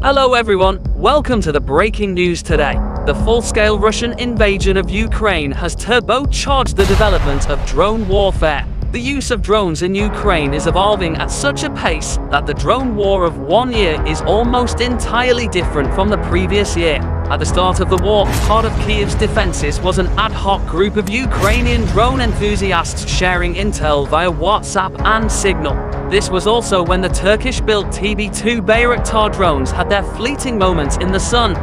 Hello everyone, welcome to the breaking news today. The full-scale Russian invasion of Ukraine has turbocharged the development of drone warfare. The use of drones in Ukraine is evolving at such a pace that the drone war of 1 year is almost entirely different from the previous year. At the start of the war, part of Kyiv's defenses was an ad hoc group of Ukrainian drone enthusiasts sharing intel via WhatsApp and Signal. This was also when the Turkish-built TB2 Bayraktar drones had their fleeting moments in the sun.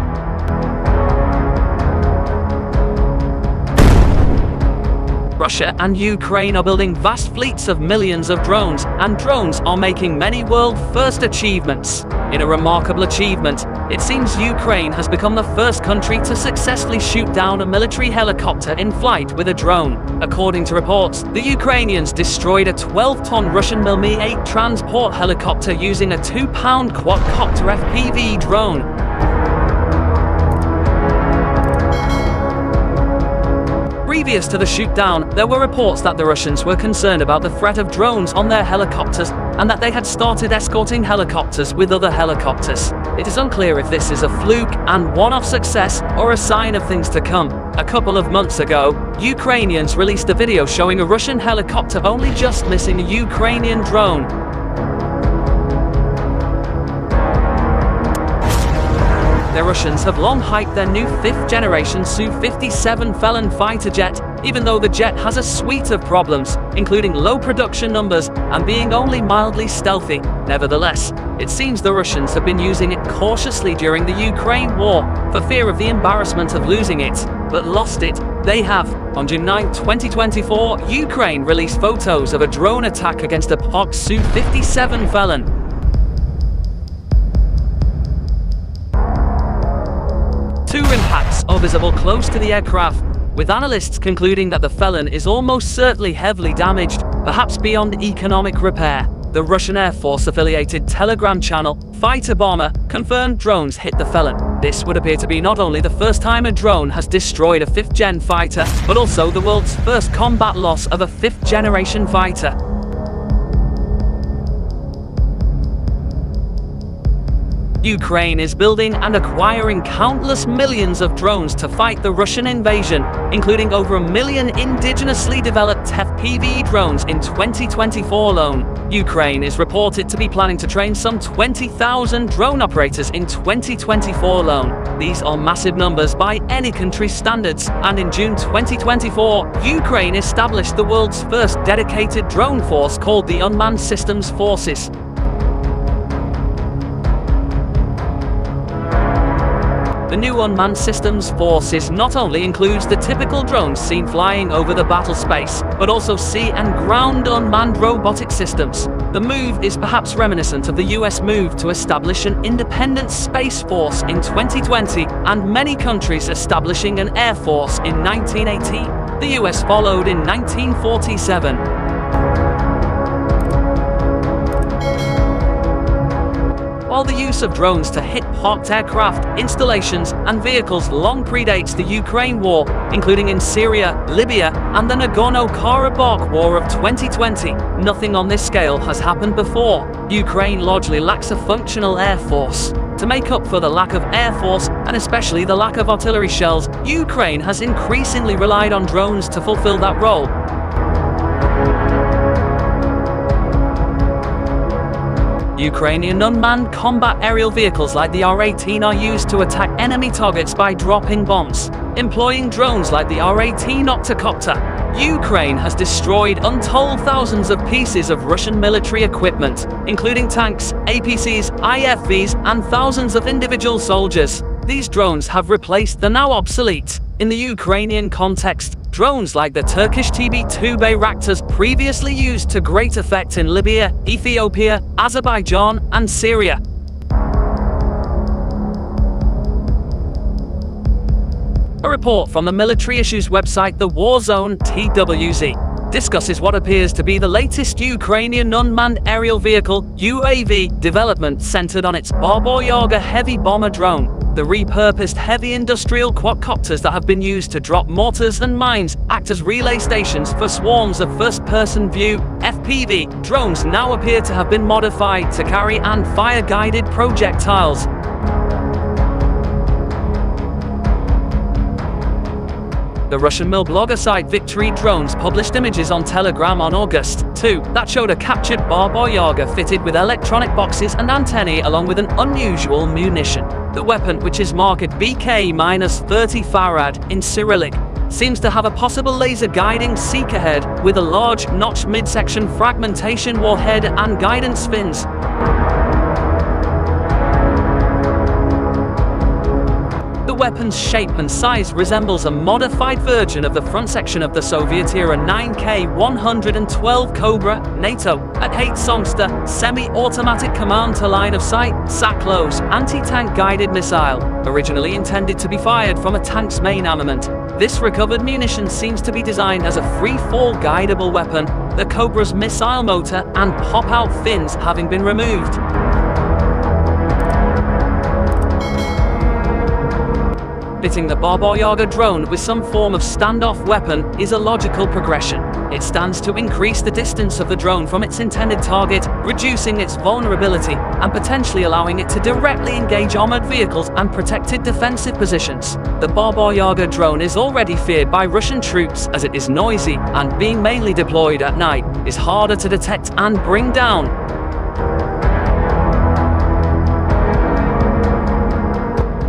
Russia and Ukraine are building vast fleets of millions of drones, and drones are making many world-first achievements. In a remarkable achievement, it seems Ukraine has become the first country to successfully shoot down a military helicopter in flight with a drone. According to reports, the Ukrainians destroyed a 12-ton Russian Mi-8 transport helicopter using a 2-pound quadcopter FPV drone. Previous to the shoot-down, there were reports that the Russians were concerned about the threat of drones on their helicopters and that they had started escorting helicopters with other helicopters. It is unclear if this is a fluke and one-off success or a sign of things to come. A couple of months ago, Ukrainians released a video showing a Russian helicopter only just missing a Ukrainian drone. The Russians have long hyped their new 5th-generation Su-57 Felon fighter jet, even though the jet has a suite of problems, including low production numbers and being only mildly stealthy. Nevertheless, it seems the Russians have been using it cautiously during the Ukraine war, for fear of the embarrassment of losing it, but lost it they have. On June 9, 2024, Ukraine released photos of a drone attack against a POC Su-57 Felon. Two impacts are visible close to the aircraft, with analysts concluding that the Felon is almost certainly heavily damaged, perhaps beyond economic repair. The Russian Air Force-affiliated Telegram channel, Fighter Bomber, confirmed drones hit the Felon. This would appear to be not only the first time a drone has destroyed a 5th-gen fighter, but also the world's first combat loss of a 5th-generation fighter. Ukraine is building and acquiring countless millions of drones to fight the Russian invasion, including over 1 million indigenously developed FPV drones in 2024 alone. Ukraine is reported to be planning to train some 20,000 drone operators in 2024 alone. These are massive numbers by any country's standards, and in June 2024, Ukraine established the world's first dedicated drone force called the Unmanned Systems Forces. The new Unmanned Systems Forces not only includes the typical drones seen flying over the battle space, but also sea and ground unmanned robotic systems. The move is perhaps reminiscent of the US move to establish an independent space force in 2020 and many countries establishing an air force in 1918. The US followed in 1947. While the use of drones to hit parked aircraft, installations, and vehicles long predates the Ukraine war, including in Syria, Libya, and the Nagorno-Karabakh War of 2020, nothing on this scale has happened before. Ukraine largely lacks a functional air force. To make up for the lack of air force, and especially the lack of artillery shells, Ukraine has increasingly relied on drones to fulfill that role. Ukrainian unmanned combat aerial vehicles like the R-18 are used to attack enemy targets by dropping bombs. Employing drones like the R-18 octocopter, Ukraine has destroyed untold thousands of pieces of Russian military equipment, including tanks, APCs, IFVs, and thousands of individual soldiers. These drones have replaced the now obsolete, in the Ukrainian context, drones like the Turkish TB2 Bayraktars previously used to great effect in Libya, Ethiopia, Azerbaijan, and Syria. A report from the military issues website The War Zone TWZ discusses what appears to be the latest Ukrainian unmanned aerial vehicle UAV development centered on its Baboyaga heavy bomber drone. The repurposed heavy industrial quadcopters that have been used to drop mortars and mines act as relay stations for swarms of first-person view FPV drones now appear to have been modified to carry and fire guided projectiles. The Russian mill blogger site Victory Drones published images on Telegram on August 2 that showed a captured Baba Yaga fitted with electronic boxes and antennae along with an unusual munition. The weapon, which is marked BK-30 Farad in Cyrillic, seems to have a possible laser-guiding seeker head with a large, notched midsection fragmentation warhead and guidance fins. The weapon's shape and size resembles a modified version of the front section of the Soviet-era 9K-112 Cobra NATO at 8 Songster semi-automatic command to line-of-sight SACLOS anti-tank guided missile, originally intended to be fired from a tank's main armament. This recovered munition seems to be designed as a free-fall guidable weapon, the Cobra's missile motor and pop-out fins having been removed. Fitting the Baba Yaga drone with some form of standoff weapon is a logical progression. It stands to increase the distance of the drone from its intended target, reducing its vulnerability and potentially allowing it to directly engage armored vehicles and protected defensive positions. The Baba Yaga drone is already feared by Russian troops as it is noisy and, being mainly deployed at night, is harder to detect and bring down.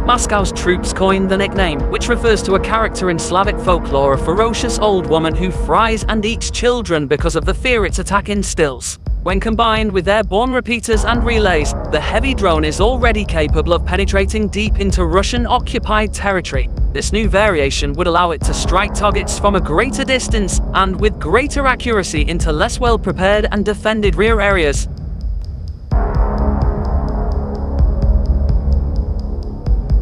Moscow's troops coined the nickname, which refers to a character in Slavic folklore, a ferocious old woman who fries and eats children because of the fear its attack instills. When combined with airborne repeaters and relays, the heavy drone is already capable of penetrating deep into Russian-occupied territory. This new variation would allow it to strike targets from a greater distance and with greater accuracy into less well-prepared and defended rear areas.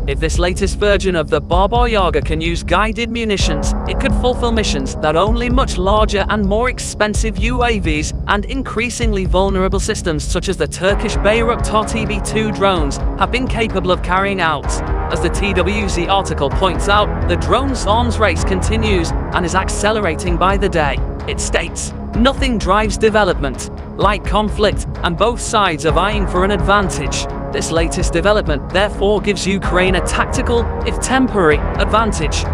If this latest version of the Baba Yaga can use guided munitions, it could fulfill missions that only much larger and more expensive UAVs and increasingly vulnerable systems such as the Turkish Bayraktar TB2 drones have been capable of carrying out. As the TWZ article points out, the drone's arms race continues and is accelerating by the day. It states, "Nothing drives development like conflict, and both sides are vying for an advantage. This latest development therefore gives Ukraine a tactical, if temporary, advantage."